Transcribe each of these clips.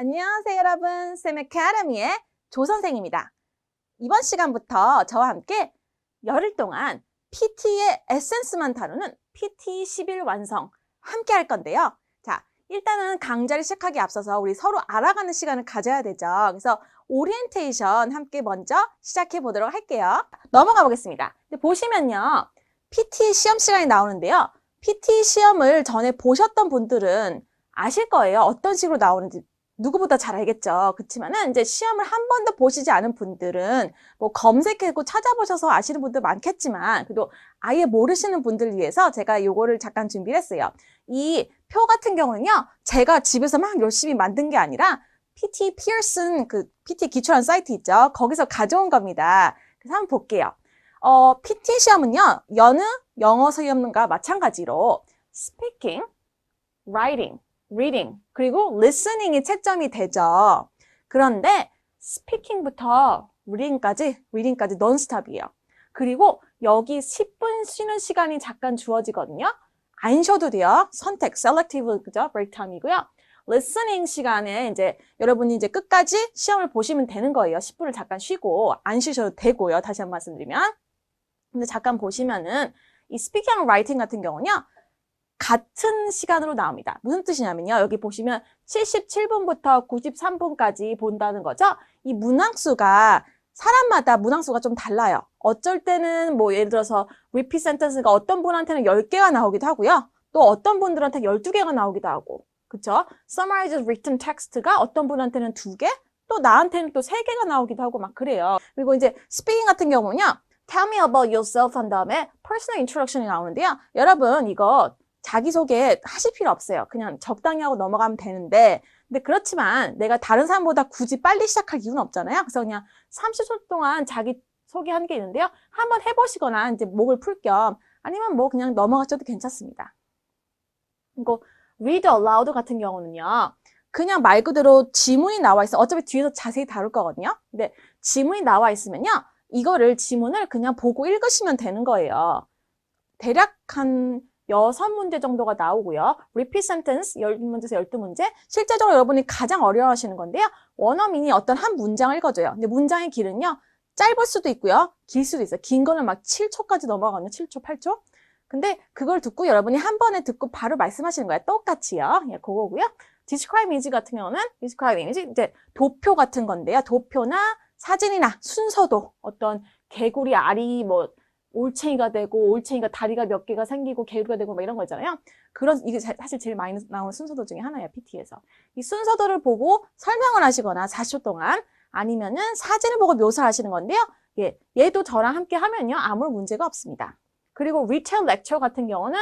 안녕하세요 여러분, 쌤 아카데미의 조선생입니다. 이번 시간부터 저와 함께 열흘 동안 PT의 에센스만 다루는 PT 10일 완성 함께 할 건데요. 자, 일단은 강좌를 시작하기 앞서서 우리 서로 알아가는 시간을 가져야 되죠. 그래서 오리엔테이션 함께 먼저 시작해 보도록 할게요. 넘어가 보겠습니다. 보시면요, PT 시험 시간이 나오는데요. PT 시험을 전에 보셨던 분들은 아실 거예요. 어떤 식으로 나오는지 누구보다 잘 알겠죠. 그렇지만은 이제 시험을 한 번도 보시지 않은 분들은 뭐 검색하고 찾아보셔서 아시는 분들 많겠지만, 그래도 아예 모르시는 분들을 위해서 제가 요거를 잠깐 준비를 했어요. 이 표 같은 경우는요, 제가 집에서 막 열심히 만든 게 아니라 PT 피어슨 그 PT 기출한 사이트 있죠. 거기서 가져온 겁니다. 그래서 한번 볼게요. PT 시험은요, 여느 영어 시험과 마찬가지로 speaking, writing, reading, 그리고 listening이 채점이 되죠. 그런데 speaking부터 reading까지 non-stop이에요. 그리고 여기 10분 쉬는 시간이 잠깐 주어지거든요. 안 쉬어도 돼요. 선택, selective, 그죠? break time이고요. listening 시간에 이제 여러분이 이제 끝까지 시험을 보시면 되는 거예요. 10분을 잠깐 쉬고 안 쉬셔도 되고요. 다시 한번 말씀드리면. 근데 잠깐 보시면은 이 speaking and writing 같은 경우는요, 같은 시간으로 나옵니다. 무슨 뜻이냐면요, 여기 보시면 77분부터 93분까지 본다는 거죠. 이 문항수가 사람마다 문항수가 좀 달라요. 어쩔 때는 뭐 예를 들어서 repeat sentence가 어떤 분한테는 10개가 나오기도 하고요. 또 어떤 분들한테 12개가 나오기도 하고, 그쵸? summarized written text가 어떤 분한테는 2개, 또 나한테는 또 3개가 나오기도 하고 막 그래요. 그리고 이제 speaking 같은 경우는요, tell me about yourself 한 다음에 personal introduction이 나오는데요. 여러분 이거 자기소개 하실 필요 없어요. 그냥 적당히 하고 넘어가면 되는데, 근데 그렇지만 내가 다른 사람보다 굳이 빨리 시작할 이유는 없잖아요. 그래서 그냥 30초 동안 자기 소개하는 게 있는데요. 한번 해보시거나 이제 목을 풀 겸 아니면 뭐 그냥 넘어가셔도 괜찮습니다. 그리고 read aloud 같은 경우는요, 그냥 말 그대로 지문이 나와 있어. 어차피 뒤에서 자세히 다룰 거거든요. 근데 지문이 나와 있으면요, 이거를 지문을 그냥 보고 읽으시면 되는 거예요. 대략 한 6문제 정도가 나오고요. repeat sentence 10문제에서 12문제. 실제적으로 여러분이 가장 어려워하시는 건데요. 원어민이 어떤 한 문장을 읽어줘요. 근데 문장의 길은요, 짧을 수도 있고요, 길 수도 있어요. 긴 거는 막 7초까지 넘어가거든요. 7초, 8초. 근데 그걸 듣고 여러분이 한 번에 듣고 바로 말씀하시는 거예요. 똑같이요. 예, 그거고요. describe image 같은 경우는 describe image, 이제 도표 같은 건데요. 도표나 사진이나 순서도, 어떤 개구리 알이 뭐 올챙이가 되고 올챙이가 다리가 몇 개가 생기고 개구리가 되고 막 이런 거 있잖아요. 그런, 이게 사실 제일 많이 나오는 순서도 중에 하나예요, PT에서. 이 순서들을 보고 설명을 하시거나 40초 동안, 아니면은 사진을 보고 묘사하시는 건데요. 예, 얘도 저랑 함께 하면요, 아무 문제가 없습니다. 그리고 retail lecture 같은 경우는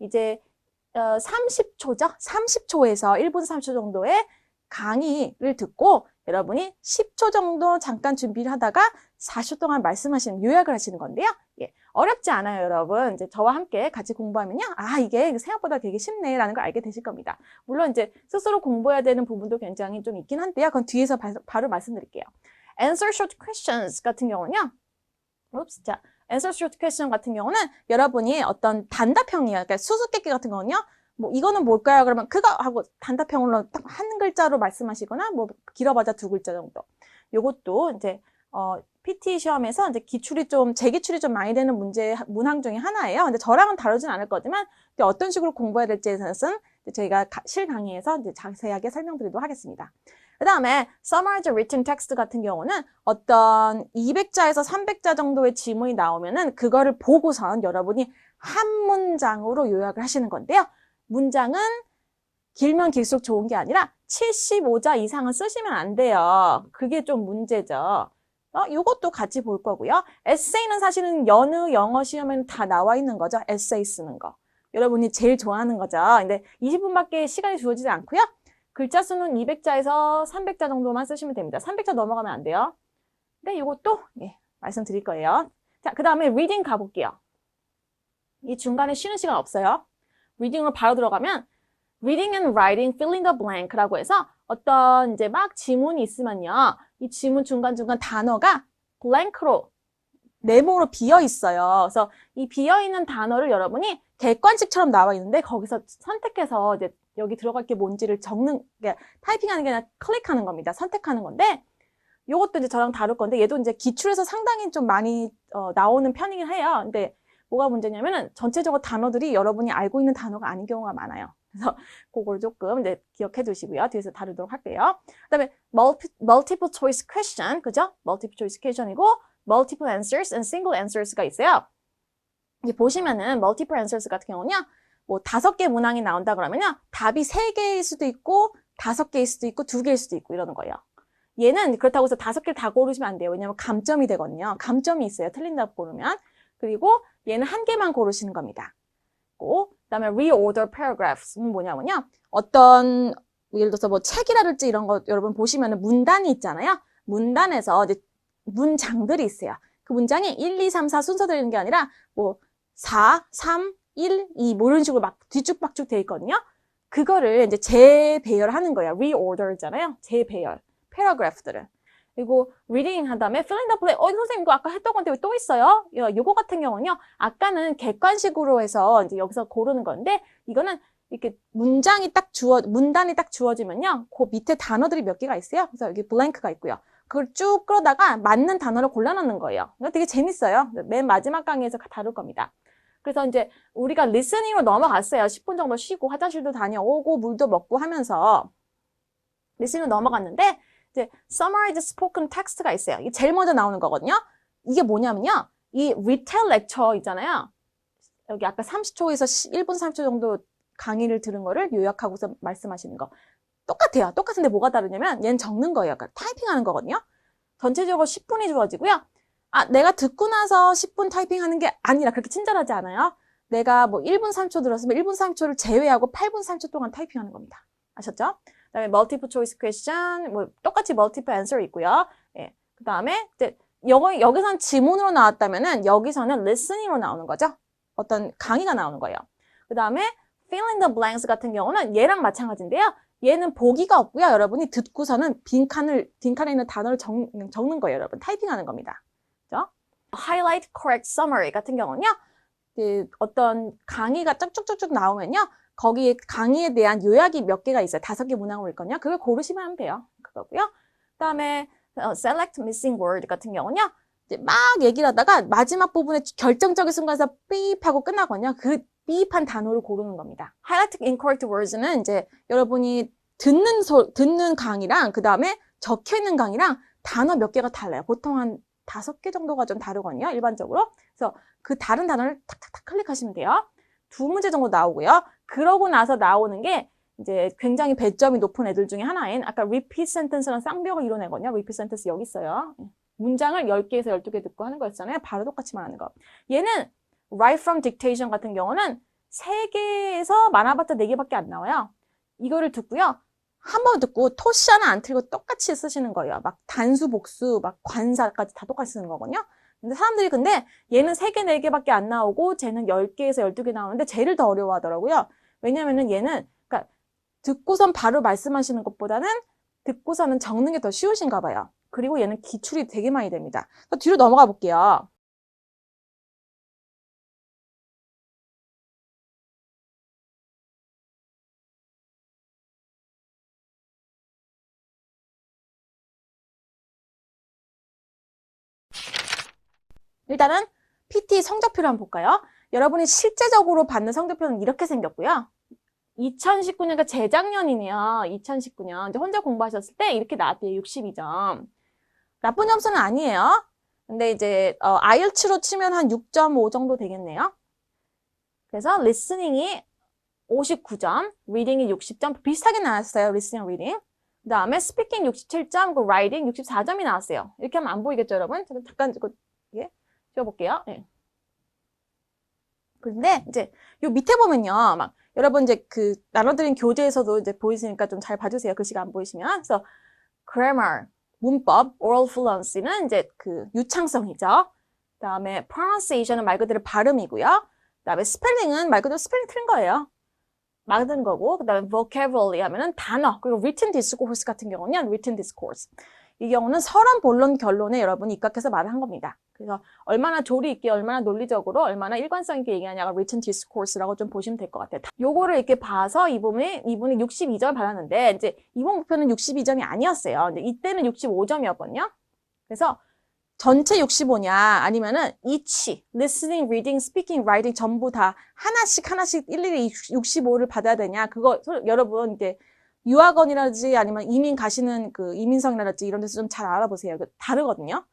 이제 30초죠. 30초에서 1분 30초 정도의 강의를 듣고 여러분이 10초 정도 잠깐 준비를 하다가 40초 동안 말씀하시는, 요약을 하시는 건데요. 예, 어렵지 않아요, 여러분. 이제 저와 함께 같이 공부하면요, 아, 이게 생각보다 되게 쉽네라는 걸 알게 되실 겁니다. 물론 이제 스스로 공부해야 되는 부분도 굉장히 좀 있긴 한데요. 그건 뒤에서 바로 말씀드릴게요. Answer short questions 같은 경우는요, 자, answer short question 같은 경우는 여러분이 어떤 단답형이에요. 그러니까 수수께끼 같은 거는요, 뭐 이거는 뭘까요? 그러면 그거 하고 단답형으로 딱 한 글자로 말씀하시거나, 뭐 길어봤자 2글자 정도. 요것도 이제 PT 시험에서 이제 재기출이 좀 많이 되는 문항 중에 하나예요. 근데 저랑은 다루진 않을 거지만 어떤 식으로 공부해야 될지에 대해서는 저희가 실강의에서 이제 자세하게 설명드리도록 하겠습니다. 그 다음에 summarized written text 같은 경우는 어떤 200자에서 300자 정도의 지문이 나오면은 그거를 보고선 여러분이 한 문장으로 요약을 하시는 건데요. 문장은 길면 길수록 좋은 게 아니라 75자 이상은 쓰시면 안 돼요. 그게 좀 문제죠. 이것도 같이 볼 거고요. 에세이는 사실은 여느 영어 시험에는 다 나와 있는 거죠. 에세이 쓰는 거. 여러분이 제일 좋아하는 거죠. 근데 20분밖에 시간이 주어지지 않고요. 글자 수는 200자에서 300자 정도만 쓰시면 됩니다. 300자 넘어가면 안 돼요. 근데 이것도 말씀드릴 거예요. 자, 그 다음에 리딩 가볼게요. 이 중간에 쉬는 시간 없어요. 리딩으로 바로 들어가면 reading and writing, filling the blank라고 해서 어떤 이제 막 지문이 있으면요, 이 지문 중간중간 단어가 blank로, 네모로 비어 있어요. 그래서 이 비어 있는 단어를 여러분이 객관식처럼 나와 있는데 거기서 선택해서 이제 여기 들어갈 게 뭔지를 적는, 그러니까 타이핑하는 게 아니라 클릭하는 겁니다. 선택하는 건데, 요것도 이제 저랑 다룰 건데, 얘도 이제 기출에서 상당히 좀 많이 나오는 편이긴 해요. 근데 뭐가 문제냐면은 전체적으로 단어들이 여러분이 알고 있는 단어가 아닌 경우가 많아요. 그래서 그걸 조금 이제 기억해 두시고요. 뒤에서 다루도록 할게요. 그 다음에 multiple choice question, 그죠? multiple choice question이고, multiple answers and single answers가 있어요. 이제 보시면은 multiple answers 같은 경우는요, 뭐 5개 문항이 나온다 그러면요, 답이 3개일 수도 있고, 5개일 수도 있고, 2개일 수도 있고 이러는 거예요. 얘는 그렇다고 해서 5개를 다 고르시면 안 돼요. 왜냐면 감점이 되거든요. 감점이 있어요. 틀린 답 고르면. 그리고 얘는 1개만 고르시는 겁니다. 그 다음에 reorder paragraphs는 뭐냐면요, 어떤 예를 들어서 뭐 책이라든지 이런 거 여러분 보시면은 문단이 있잖아요. 문단에서 이제 문장들이 있어요. 그 문장이 1, 2, 3, 4 순서 되는 게 아니라 뭐 4, 3, 1, 2 뭐 이런 식으로 막 뒤쭉박쭉 돼 있거든요. 그거를 이제 재배열하는 거예요. reorder잖아요. 재배열. 패러그래프들을. 그리고 reading 한 다음에 fill in the blank. 선생님 이거 아까 했던 건데 왜 또 있어요? 요거 같은 경우는요. 아까는 객관식으로 해서 이제 여기서 고르는 건데 이거는 이렇게 문단이 딱 주어지면요. 그 밑에 단어들이 몇 개가 있어요. 그래서 여기 blank가 있고요. 그걸 쭉 끌어다가 맞는 단어를 골라놓는 거예요. 이거 되게 재밌어요. 맨 마지막 강의에서 다룰 겁니다. 그래서 이제 우리가 리스닝으로 넘어갔어요. 10분 정도 쉬고 화장실도 다녀오고 물도 먹고 하면서 리스닝으로 넘어갔는데 이제 summarize spoken text가 있어요. 이게 제일 먼저 나오는 거거든요. 이게 뭐냐면요. 이 retail lecture 있잖아요. 여기 아까 30초에서 1분 30초 정도 강의를 들은 거를 요약하고서 말씀하시는 거. 똑같아요. 똑같은데 뭐가 다르냐면 얘는 적는 거예요. 그러니까 타이핑하는 거거든요. 전체적으로 10분이 주어지고요. 아, 내가 듣고 나서 10분 타이핑하는 게 아니라 그렇게 친절하지 않아요. 내가 뭐 1분 3초 들었으면 1분 3초를 제외하고 8분 3초 동안 타이핑하는 겁니다. 아셨죠? 그다음에 multiple choice question, 뭐 똑같이 multiple answer 있고요. 예. 그다음에 이제 여기서는 지문으로 나왔다면은 여기서는 listening으로 나오는 거죠. 어떤 강의가 나오는 거예요. 그다음에 fill in the blanks 같은 경우는 얘랑 마찬가지인데요. 얘는 보기가 없고요. 여러분이 듣고서는 빈칸에 있는 단어를 적는 거예요. 여러분 타이핑하는 겁니다. 그죠? highlight correct summary 같은 경우는요. 어떤 강의가 쭉쭉쭉쭉 나오면요. 거기에 강의에 대한 요약이 몇 개가 있어요. 5개 문항으로 있거든요. 그걸 고르시면 하면 돼요. 그거고요. 그다음에 select missing word 같은 경우는요. 이제 막 얘기를 하다가 마지막 부분에 결정적인 순간에서 삐입하고 끝나거든요. 그 삐입한 단어를 고르는 겁니다. highlight incorrect words는 이제 여러분이 듣는 강의랑 그다음에 적혀 있는 강의랑 단어 몇 개가 달라요. 보통 한 5개 정도가 좀 다르거든요. 일반적으로. 그래서 그 다른 단어를 탁탁탁 클릭하시면 돼요. 2문제 정도 나오고요. 그러고 나서 나오는 게 이제 굉장히 배점이 높은 애들 중에 하나인 아까 repeat sentence랑 쌍벽을 이뤄내거든요. repeat sentence 여기 있어요. 문장을 10개에서 12개 듣고 하는 거였잖아요. 바로 똑같이 말하는 거. 얘는 write from dictation 같은 경우는 3개에서 많아봤자 4개밖에 안 나와요. 이거를 듣고요. 한 번 듣고 토시 하나 안 틀고 똑같이 쓰시는 거예요. 막 단수, 복수, 막 관사까지 다 똑같이 쓰는 거거든요. 근데 사람들이 얘는 3개, 4개밖에 안 나오고 쟤는 10개에서 12개 나오는데 쟤를 더 어려워하더라고요. 왜냐면은 얘는 그러니까 듣고선 바로 말씀하시는 것보다는 듣고서는 적는 게 더 쉬우신가 봐요. 그리고 얘는 기출이 되게 많이 됩니다. 뒤로 넘어가 볼게요. 일단은 PT 성적표를 한번 볼까요? 여러분이 실제적으로 받는 성적표는 이렇게 생겼고요. 2019년가 재작년이네요. 2019년 이제 혼자 공부하셨을 때 이렇게 나왔대요. 62점. 나쁜 점수는 아니에요. 근데 이제 IELTS로 치면 한 6.5 정도 되겠네요. 그래서 listening이 59점, reading이 60점 비슷하게 나왔어요. listening, reading. 그 다음에 speaking 67점, 그 writing 64점이 나왔어요. 이렇게 하면 안 보이겠죠, 여러분? 잠깐 이거 지워볼게요. 네. 그런데 이제 요 밑에 보면요, 막 여러분 이제 그 나눠드린 교재에서도 이제 보이시니까 좀 잘 봐주세요. 글씨가 안 보이시면. 그래서 grammar, 문법, oral fluency는 이제 그 유창성이죠. 그다음에 pronunciation은 말 그대로 발음이고요. 그다음에 spelling은 말 그대로 스펠링 틀린 거예요. 막은 거고. 그다음에 vocabulary 하면은 단어. 그리고 written discourse 같은 경우는 written discourse. 이 경우는 서론, 본론, 결론에 여러분이 입각해서 말을 한 겁니다. 그래서 얼마나 조리 있게, 얼마나 논리적으로, 얼마나 일관성 있게 얘기하냐가 written discourse라고 좀 보시면 될 것 같아요. 요거를 이렇게 봐서 이분이 62점을 받았는데, 이제 이번 목표는 62점이 아니었어요. 근데 이때는 65점이었거든요. 그래서 전체 65냐, 아니면은 each, listening, reading, speaking, writing 전부 다 하나씩 일일이 65를 받아야 되냐, 그거 여러분 이제 유학원이라든지 아니면 이민 가시는 그 이민성이라든지 이런 데서 좀 잘 알아보세요. 다르거든요.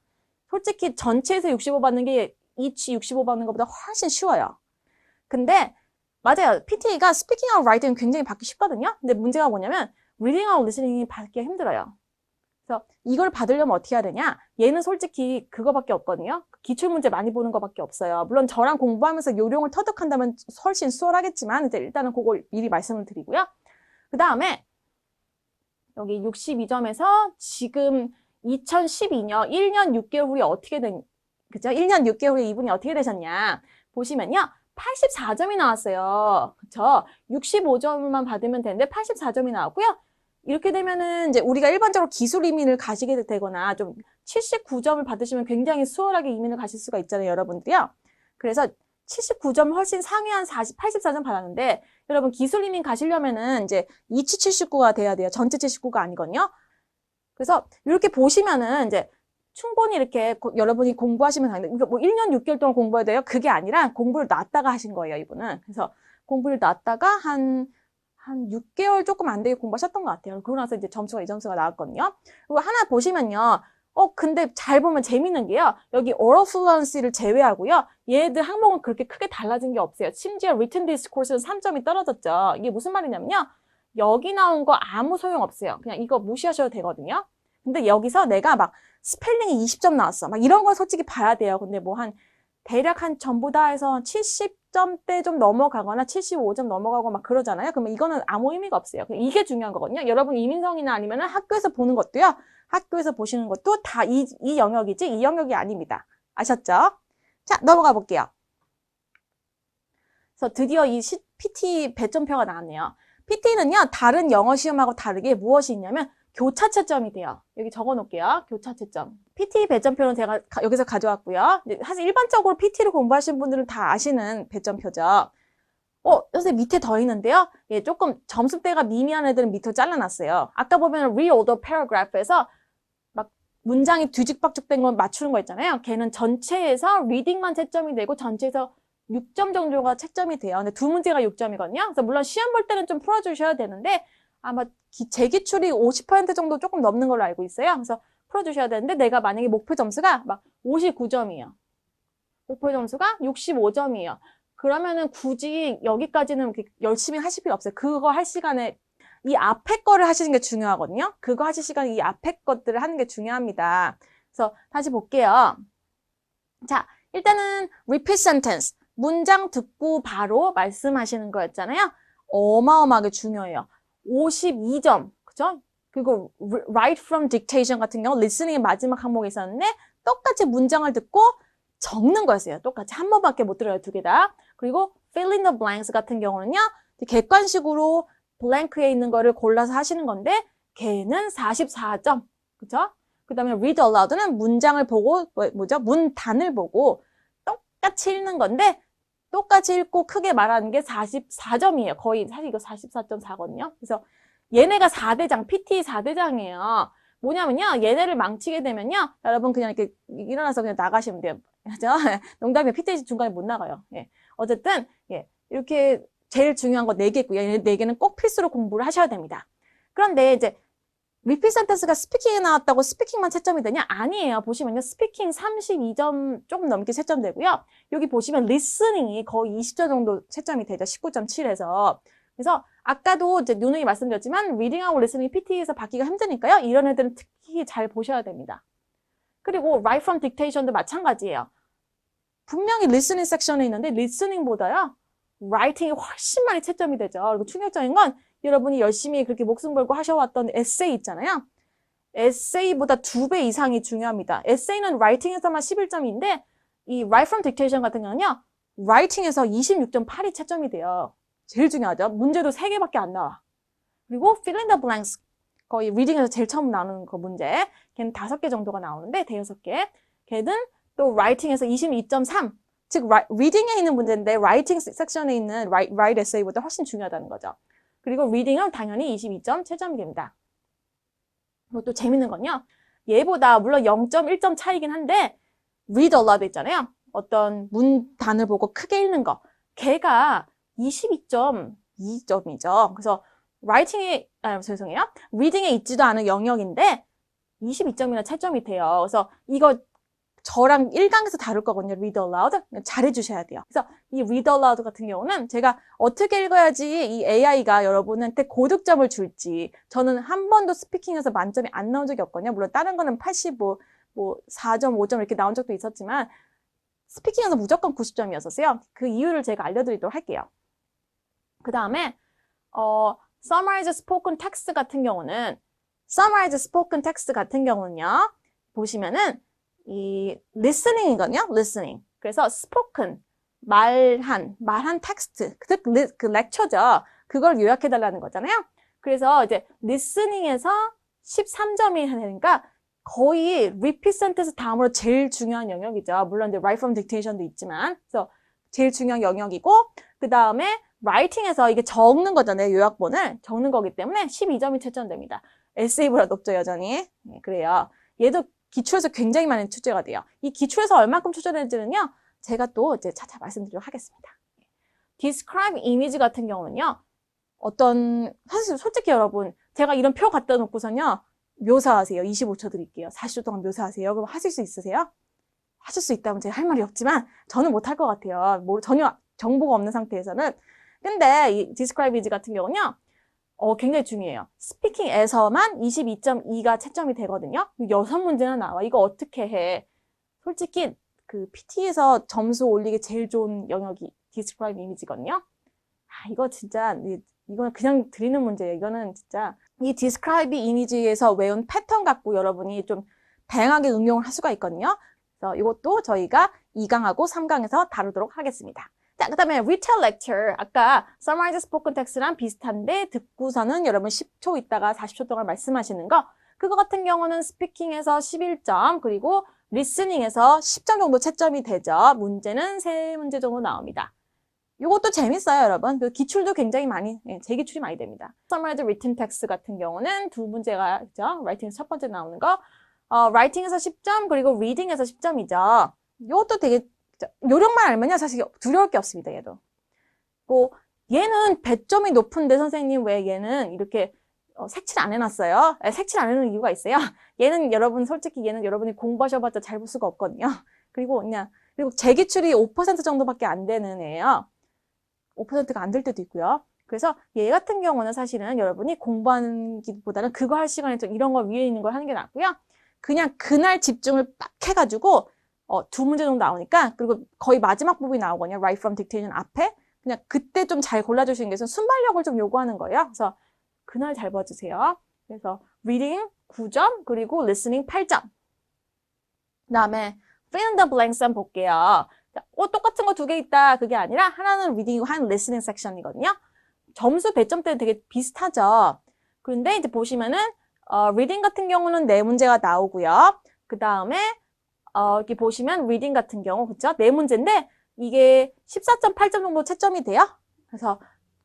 솔직히 전체에서 65 받는 게 each 65 받는 것보다 훨씬 쉬워요. 근데 맞아요. PT가 speaking하고 writing은 굉장히 받기 쉽거든요. 근데 문제가 뭐냐면 reading하고 listening이 받기가 힘들어요. 그래서 이걸 받으려면 어떻게 해야 되냐? 얘는 솔직히 그거밖에 없거든요. 기출문제 많이 보는 거밖에 없어요. 물론 저랑 공부하면서 요령을 터득한다면 훨씬 수월하겠지만 일단은 그걸 미리 말씀을 드리고요. 그 다음에 여기 62점에서 지금 2012년 1년 6개월 후에 어떻게 된, 그죠? 1년 6개월 후에 이분이 어떻게 되셨냐? 보시면요. 84점이 나왔어요. 그쵸? 65점만 받으면 되는데 84점이 나왔고요. 이렇게 되면은 이제 우리가 일반적으로 기술 이민을 가시게 되거나 좀 79점을 받으시면 굉장히 수월하게 이민을 가실 수가 있잖아요, 여러분들이요. 그래서 79점 훨씬 상위한 84점 받았는데 여러분 기술 이민 가시려면은 이제 2치 79가 돼야 돼요. 전체 79가 아니거든요. 그래서 이렇게 보시면은 이제 충분히 이렇게 여러분이 공부하시면 되는데, 그러니까 뭐 1년 6개월 동안 공부해야 돼요? 그게 아니라 공부를 놨다가 하신 거예요, 이분은. 그래서 공부를 놨다가 한 6개월 조금 안 되게 공부하셨던 것 같아요. 그러고 나서 이제 점수가 이 점수가 나왔거든요. 그리고 하나 보시면요. 근데 잘 보면 재밌는 게요. 여기 oral fluency를 제외하고요. 얘네들 항목은 그렇게 크게 달라진 게 없어요. 심지어 written discourse는 3점이 떨어졌죠. 이게 무슨 말이냐면요. 여기 나온 거 아무 소용 없어요. 그냥 이거 무시하셔도 되거든요. 근데 여기서 내가 막 스펠링이 20점 나왔어. 막 이런 건 솔직히 봐야 돼요. 근데 뭐 대략 전부 다 해서 70점대 좀 넘어가거나 75점 넘어가고 막 그러잖아요. 그러면 이거는 아무 의미가 없어요. 이게 중요한 거거든요. 여러분 이민성이나 아니면은 학교에서 보는 것도요. 학교에서 보시는 것도 다 이 영역이지 이 영역이 아닙니다. 아셨죠? 자, 넘어가 볼게요. 그래서 드디어 이 PT 배점표가 나왔네요. PT는요, 다른 영어 시험하고 다르게 무엇이 있냐면 교차 채점이 돼요. 여기 적어 놓을게요. 교차 채점. PT 배점표는 제가 여기서 가져왔고요. 사실 일반적으로 PT를 공부하시는 분들은 다 아시는 배점표죠. 선생님 밑에 더 있는데요. 예, 조금 점수대가 미미한 애들은 밑으로 잘라놨어요. 아까 보면 reorder paragraph에서 막 문장이 뒤죽박죽된 건 맞추는 거 있잖아요. 걔는 전체에서 리딩만 채점이 되고 전체에서 6점 정도가 채점이 돼요. 근데 두 문제가 6점이거든요. 그래서 물론 시험 볼 때는 좀 풀어주셔야 되는데 아마 재기출이 50% 정도 조금 넘는 걸로 알고 있어요. 그래서 풀어주셔야 되는데 내가 만약에 목표 점수가 막 59점이에요. 목표 점수가 65점이에요. 그러면은 굳이 여기까지는 열심히 하실 필요 없어요. 그거 할 시간에 이 앞에 거를 하시는 게 중요하거든요. 그거 하실 시간에 이 앞에 것들을 하는 게 중요합니다. 그래서 다시 볼게요. 자, 일단은 repeat sentence. 문장 듣고 바로 말씀하시는 거였잖아요. 어마어마하게 중요해요. 52점, 그죠? 그리고 write from dictation 같은 경우 listening의 마지막 항목에 있었는데 똑같이 문장을 듣고 적는 거였어요. 똑같이 한 번밖에 못 들어요. 두 개 다. 그리고 fill in the blanks 같은 경우는요. 객관식으로 블랭크에 있는 거를 골라서 하시는 건데 걔는 44점, 그죠? 그 다음에 read aloud는 문장을 보고 문단을 보고 똑같이 읽는 건데 똑같이 읽고 크게 말하는 게 44점이에요. 거의 사실 이거 44.4거든요. 그래서 얘네가 4대장, PT 4대장이에요. 뭐냐면요. 얘네를 망치게 되면요. 여러분 그냥 이렇게 일어나서 그냥 나가시면 돼요. 그죠? 농담이에요. PT 중간에 못 나가요. 예. 어쨌든 예. 이렇게 제일 중요한 거 4개 있고 얘네 4개는 꼭 필수로 공부를 하셔야 됩니다. 그런데 이제 리피트 센텐스가 스피킹에 나왔다고 스피킹만 채점이 되냐? 아니에요. 보시면요. 스피킹 32점 조금 넘게 채점되고요. 여기 보시면 리스닝이 거의 20점 정도 채점이 되죠. 19.7에서. 그래서 아까도 이제 누누이 말씀드렸지만 리딩하고 리스닝이 PT에서 받기가 힘드니까요. 이런 애들은 특히 잘 보셔야 됩니다. 그리고 write from dictation도 마찬가지예요. 분명히 리스닝 섹션에 있는데 리스닝보다요. writing이 훨씬 많이 채점이 되죠. 그리고 충격적인 건 여러분이 열심히 그렇게 목숨 걸고 하셔왔던 에세이 있잖아요. 에세이보다 2배 이상이 중요합니다. 에세이는 writing에서만 11점인데 이 write from dictation 같은 경우는요. writing에서 26.8이 채점이 돼요. 제일 중요하죠. 문제도 3개밖에 안 나와. 그리고 fill in the blanks. 거의 리딩에서 제일 처음 나오는 그 문제. 걔는 5개 정도가 나오는데, 5개. 걔는 또 라이팅에서 22.3. 즉, 리딩에 있는 문제인데, 라이팅 섹션에 있는 write essay보다 훨씬 중요하다는 거죠. 그리고 리딩은 당연히 22점 최저입니다. 그리고 또 재밌는 건요. 얘보다 물론 0.1점 차이긴 한데 read aloud 있잖아요. 어떤 문단을 보고 크게 읽는 거. 걔가 22.2점이죠. 그래서 죄송해요. reading에 있지도 않은 영역인데 22점이나 채점이 돼요. 그래서 이거 저랑 1강에서 다룰 거거든요. read aloud. 잘해주셔야 돼요. 그래서 이 read aloud 같은 경우는 제가 어떻게 읽어야지 이 AI가 여러분한테 고득점을 줄지. 저는 한 번도 스피킹에서 만점이 안 나온 적이 없거든요. 물론 다른 거는 85, 뭐 4.5점 이렇게 나온 적도 있었지만 스피킹에서 무조건 90점이었었어요. 그 이유를 제가 알려드리도록 할게요. 그 다음에 summarize spoken text 같은 경우는요. 보시면은 이 listening이거든요. listening. 그래서 spoken, 말한 텍스트, 즉 그 렉처죠. 그걸 요약해달라는 거잖아요. 그래서 이제 listening에서 13점이 되니까 거의 repeat sentence 다음으로 제일 중요한 영역이죠. 물론 이제 write from dictation도 있지만, 그래서 제일 중요한 영역이고, 그 다음에 writing에서 이게 적는 거잖아요. 요약본을 적는 거기 때문에 12점이 채점됩니다. 에세이보다 높죠, 여전히. 네, 그래요. 얘도 기출에서 굉장히 많은 출제가 돼요. 이 기출에서 얼만큼 출제되는지는요, 제가 또 이제 차차 말씀드리도록 하겠습니다. describe image 같은 경우는요, 사실 솔직히 여러분, 제가 이런 표 갖다 놓고서요, 묘사하세요. 25초 드릴게요. 40초 동안 묘사하세요. 그럼 하실 수 있으세요? 하실 수 있다면 제가 할 말이 없지만, 저는 못할 것 같아요. 전혀 정보가 없는 상태에서는. 근데 이 describe image 같은 경우는요, 굉장히 중요해요. 스피킹에서만 22.2가 채점이 되거든요. 6문제나 나와. 이거 어떻게 해? 솔직히 그 PT에서 점수 올리기 제일 좋은 영역이 describe image거든요. 이거 진짜 이거는 그냥 드리는 문제예요. 이거는 진짜 이 describe image에서 외운 패턴 갖고 여러분이 좀 다양하게 응용을 할 수가 있거든요. 그래서 이것도 저희가 2강하고 3강에서 다루도록 하겠습니다. 자, 그 다음에 retell lecture. 아까 summarize spoken text랑 비슷한데 듣고서는 여러분 10초 있다가 40초 동안 말씀하시는 거. 그거 같은 경우는 스피킹에서 11점, 그리고 리스닝에서 10점 정도 채점이 되죠. 문제는 3문제 정도 나옵니다. 이것도 재밌어요, 여러분. 그 기출도 굉장히 많이, 재기출이 많이 됩니다. summarize written text 같은 경우는 2문제가 있죠. writing에서 첫 번째 나오는 거. writing에서 10점, 그리고 reading에서 10점이죠. 이것도 되게 요령만 알면요, 사실 두려울 게 없습니다, 얘도. 얘는 배점이 높은데 선생님 왜 얘는 이렇게 색칠 안 해놨어요? 색칠 안 해놓은 이유가 있어요. 얘는 솔직히 얘는 여러분이 공부하셔봤자 잘 볼 수가 없거든요. 그리고 재기출이 5% 정도밖에 안 되는 애예요. 5%가 안 될 때도 있고요. 그래서 얘 같은 경우는 사실은 여러분이 공부하는 기보다는 그거 할 시간에 좀 이런 거 위에 있는 걸 하는 게 낫고요. 그냥 그날 집중을 빡 해가지고 2문제 정도 나오니까, 그리고 거의 마지막 부분이 나오거든요. write from dictation 앞에. 그냥 그때 좀 잘 골라주시는 게 순발력을 좀 요구하는 거예요. 그래서 그날 잘 봐주세요. 그래서 reading 9점, 그리고 listening 8점. 그 다음에 fill in the blanks 한번 볼게요. 똑같은 거 2개 있다. 그게 아니라 하나는 reading이고 하나는 listening 섹션이거든요. 점수 배점대는 되게 비슷하죠. 그런데 이제 보시면은 reading 같은 경우는 4문제가 나오고요. 그 다음에 이렇게 보시면 reading 같은 경우, 그쵸? 4문제인데 이게 14.8점 정도 채점이 돼요. 그래서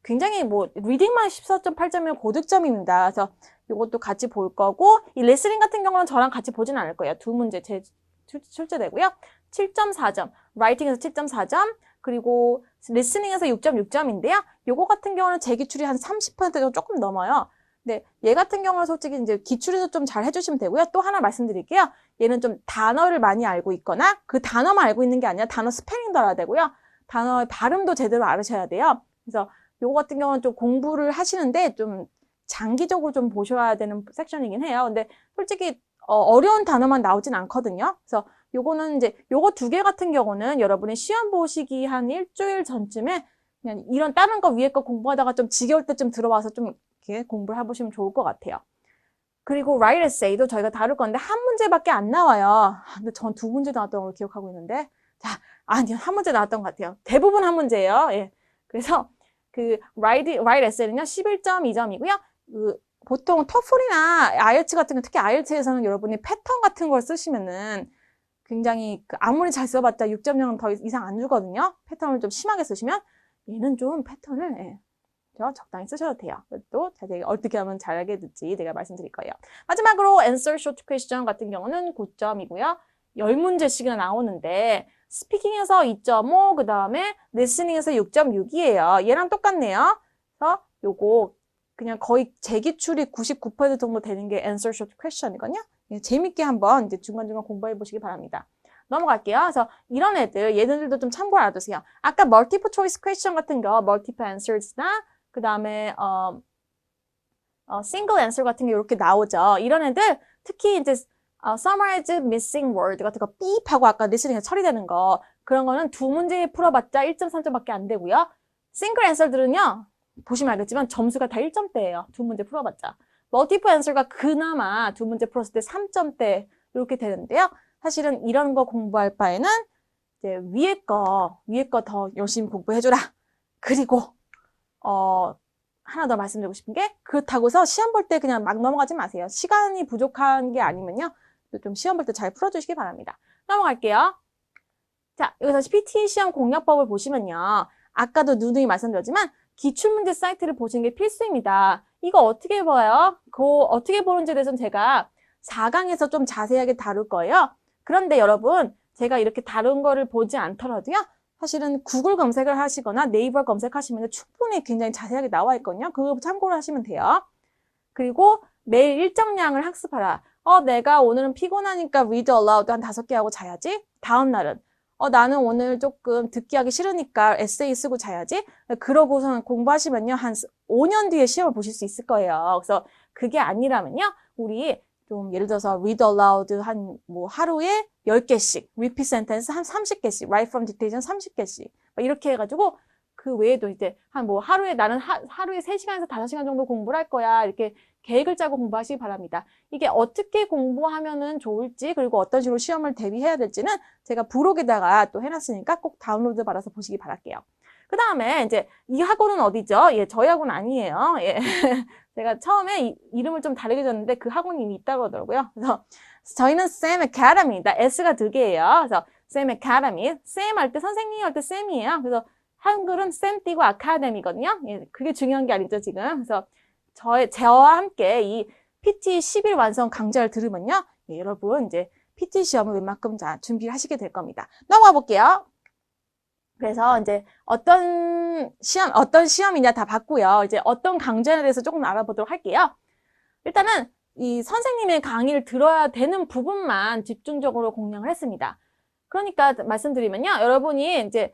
굉장히 reading만 14.8점이면 고득점입니다. 그래서 이것도 같이 볼 거고, 이 listening 같은 경우는 저랑 같이 보진 않을 거예요. 2문제 출제되고요. 7.4점, writing에서 7.4점, 그리고 listening에서 6.6점인데요. 요거 같은 경우는 제 기출이 한 30% 정도 조금 넘어요. 근데 얘 같은 경우는 솔직히 이제 기출에서 좀 잘 해주시면 되고요. 또 하나 말씀드릴게요. 얘는 좀 단어를 많이 알고 있거나 그 단어만 알고 있는 게 아니라 단어 스펠링도 알아야 되고요. 단어의 발음도 제대로 알으셔야 돼요. 그래서 요거 같은 경우는 좀 공부를 하시는데 좀 장기적으로 좀 보셔야 되는 섹션이긴 해요. 근데 솔직히 어려운 단어만 나오진 않거든요. 그래서 요거는 이제 요거 2개 같은 경우는 여러분이 시험 보시기 한 일주일 전쯤에 그냥 이런 다른 거 위에 거 공부하다가 좀 지겨울 때쯤 들어와서 좀 이렇게 공부를 해보시면 좋을 것 같아요. 그리고 write essay도 저희가 다룰 건데 한 문제밖에 안 나와요. 근데 전 2문제 나왔던 걸 기억하고 있는데, 아니요, 한 문제 나왔던 것 같아요. 대부분 한 문제예요. 예. 그래서 그 write essay는요 11.2점이고요. 그 보통 토플이나 IELTS 같은 거, 특히 IELTS에서는 여러분이 패턴 같은 걸 쓰시면은 굉장히 아무리 잘 써봤자 6.0은 더 이상 안 주거든요. 패턴을 좀 심하게 쓰시면 얘는 좀 패턴을 적당히 쓰셔도 돼요. 또 자세히 어떻게 하면 잘 알게 될지 내가 말씀드릴 거예요. 마지막으로 answer short question 같은 경우는 9점이고요. 10문제씩이나 나오는데 스피킹에서 2.5, 그 다음에 리스닝에서 6.6이에요. 얘랑 똑같네요. 그래서 요거 그냥 거의 제 기출이 99% 정도 되는 게 answer short question이거든요. 재밌게 한번 이제 중간중간 공부해 보시기 바랍니다. 넘어갈게요. 그래서 이런 얘네들도 좀 참고 알아두세요. 아까 multiple choice question 같은 거, multiple answers나 그 다음에 single answer 같은 게 이렇게 나오죠. 이런 애들 특히 이제 summarize missing word 같은 거 삐입하고 아까 리스닝에 처리되는 거 그런 거는 2문제 풀어봤자 1.3점밖에 안 되고요. single answer들은요. 보시면 알겠지만 점수가 다 1점대예요. 2문제 풀어봤자. multiple answer가 그나마 2문제 풀었을 때 3점대 이렇게 되는데요. 사실은 이런 거 공부할 바에는 이제 위에 거 더 열심히 공부해줘라. 그리고 하나 더 말씀드리고 싶은 게 그렇다고서 시험 볼 때 그냥 막 넘어가지 마세요. 시간이 부족한 게 아니면요. 좀 시험 볼 때 잘 풀어주시기 바랍니다. 넘어갈게요. 자, 여기서 PT 시험 공략법을 보시면요. 아까도 누누이 말씀드렸지만 기출문제 사이트를 보시는 게 필수입니다. 이거 어떻게 봐요? 어떻게 보는지에 대해서는 제가 4강에서 좀 자세하게 다룰 거예요. 그런데 여러분, 제가 이렇게 다룬 거를 보지 않더라도요. 사실은 구글 검색을 하시거나 네이버 검색하시면 충분히 굉장히 자세하게 나와 있거든요. 그거 참고를 하시면 돼요. 그리고 매일 일정량을 학습하라. 내가 오늘은 피곤하니까 read aloud 한 5개 하고 자야지. 다음 날은 나는 오늘 조금 듣기 하기 싫으니까 에세이 쓰고 자야지. 그러고선 공부하시면요. 한 5년 뒤에 시험을 보실 수 있을 거예요. 그래서 그게 아니라면요. 우리 좀 예를 들어서 read aloud 한 하루에 10개씩, repeat sentence 한 30개씩, write from dictation 30개씩 이렇게 해가지고 그 외에도 이제 하루에 나는 하루에 3시간에서 5시간 정도 공부를 할 거야. 이렇게 계획을 짜고 공부하시기 바랍니다. 이게 어떻게 공부하면은 좋을지 그리고 어떤 식으로 시험을 대비해야 될지는 제가 블록에다가 또 해놨으니까 꼭 다운로드 받아서 보시기 바랄게요. 그 다음에 이제 이 학원은 어디죠? 저희 학원 아니에요. 제가 처음에 이름을 좀 다르게 줬는데 그 학원이 이미 있다고 하더라고요. 그래서 저희는 Sam Academy입니다. S가 2개예요. 그래서 Sam Academy. Sam 할 때 선생님 할 때 Sam이에요. 그래서 한글은 Sam 띄고 아카데미거든요. 그게 중요한 게 아니죠, 지금. 그래서 저와 함께 이 PT 10일 완성 강좌를 들으면요. 여러분 이제 PT 시험을 웬만큼 준비를 하시게 될 겁니다. 넘어가 볼게요. 그래서 이제 어떤 시험이냐 다 봤고요. 이제 어떤 강좌에 대해서 조금 알아보도록 할게요. 일단은 이 선생님의 강의를 들어야 되는 부분만 집중적으로 공략을 했습니다. 그러니까 말씀드리면요. 여러분이 이제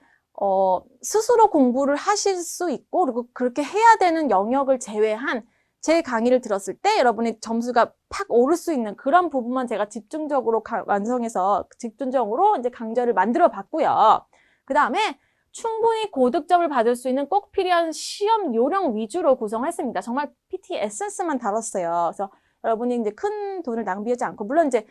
스스로 공부를 하실 수 있고 그리고 그렇게 해야 되는 영역을 제외한 제 강의를 들었을 때 여러분이 점수가 팍 오를 수 있는 그런 부분만 제가 집중적으로 완성해서 집중적으로 이제 강좌를 만들어 봤고요. 그 다음에 충분히 고득점을 받을 수 있는 꼭 필요한 시험 요령 위주로 구성했습니다. 정말 PT 에센스만 다뤘어요. 그래서 여러분이 이제 큰 돈을 낭비하지 않고 물론 이제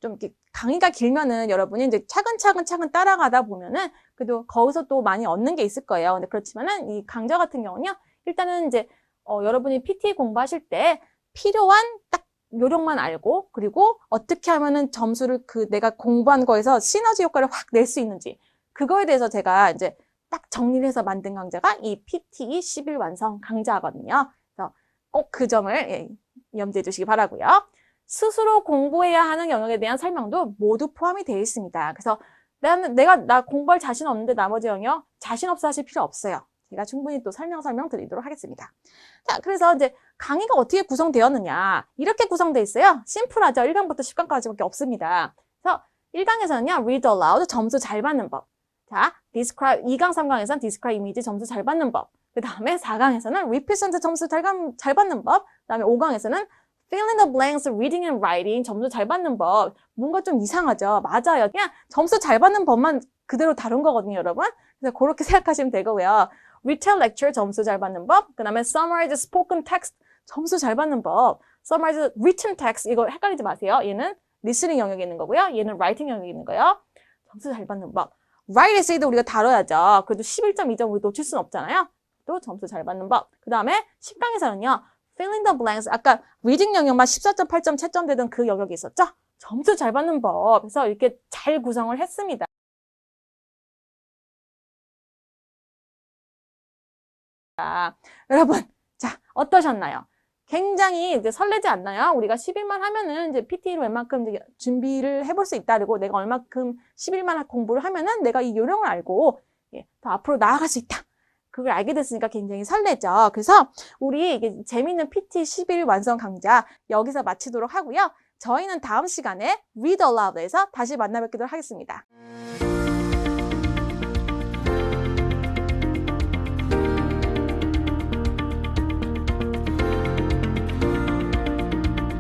좀 이렇게 강의가 길면은 여러분이 이제 차근차근 따라가다 보면은 그래도 거기서 또 많이 얻는 게 있을 거예요. 근데 그렇지만은 이 강좌 같은 경우는요. 일단은 이제 여러분이 PT 공부하실 때 필요한 딱 요령만 알고 그리고 어떻게 하면은 점수를 내가 공부한 거에서 시너지 효과를 확 낼 수 있는지 그거에 대해서 제가 이제 딱 정리를 해서 만든 강좌가 이 PT 10일 완성 강좌거든요. 그래서 꼭 그 점을 염두해 주시기 바라고요. 스스로 공부해야 하는 영역에 대한 설명도 모두 포함이 되어 있습니다. 그래서 나 공부할 자신 없는데 나머지 영역 자신 없어 하실 필요 없어요. 제가 충분히 또 설명 드리도록 하겠습니다. 자, 그래서 이제 강의가 어떻게 구성되었느냐. 이렇게 구성되어 있어요. 심플하죠. 1강부터 10강까지밖에 없습니다. 그래서 1강에서는요. read aloud 점수 잘 받는 법. 자, describe 2강, 3강에서는 describe image 점수 잘 받는 법. 그 다음에 4강에서는 represent 점수 잘 받는 법. 그 다음에 5강에서는 fill in the blanks, reading and writing 점수 잘 받는 법. 뭔가 좀 이상하죠. 맞아요. 그냥 점수 잘 받는 법만 그대로 다룬 거거든요, 여러분. 그래서 그렇게 생각하시면 되고요. retell lecture 점수 잘 받는 법. 그 다음에 summarize spoken text 점수 잘 받는 법. summarize written text 이거 헷갈리지 마세요. 얘는 listening 영역에 있는 거고요. 얘는 writing 영역에 있는 거예요. 점수 잘 받는 법. write essay도 우리가 다뤄야죠. 그래도 11.2점 우리 놓칠 순 없잖아요. 또 점수 잘 받는 법. 그 다음에 10강에서는요. fill in the blanks. 아까 리딩 영역만 14.8점 채점되던 그 영역이 있었죠? 점수 잘 받는 법. 그래서 이렇게 잘 구성을 했습니다. 여러분, 자, 어떠셨나요? 굉장히 이제 설레지 않나요? 우리가 10일만 하면은 이제 PT로 웬만큼 이제 준비를 해볼 수 있다. 그리고 내가 얼만큼 10일만 공부를 하면은 내가 이 요령을 알고 더 앞으로 나아갈 수 있다. 그걸 알게 됐으니까 굉장히 설레죠. 그래서 우리 이게 재미있는 PT 10일 완성 강좌 여기서 마치도록 하고요. 저희는 다음 시간에 Read Aloud에서 다시 만나뵙도록 하겠습니다.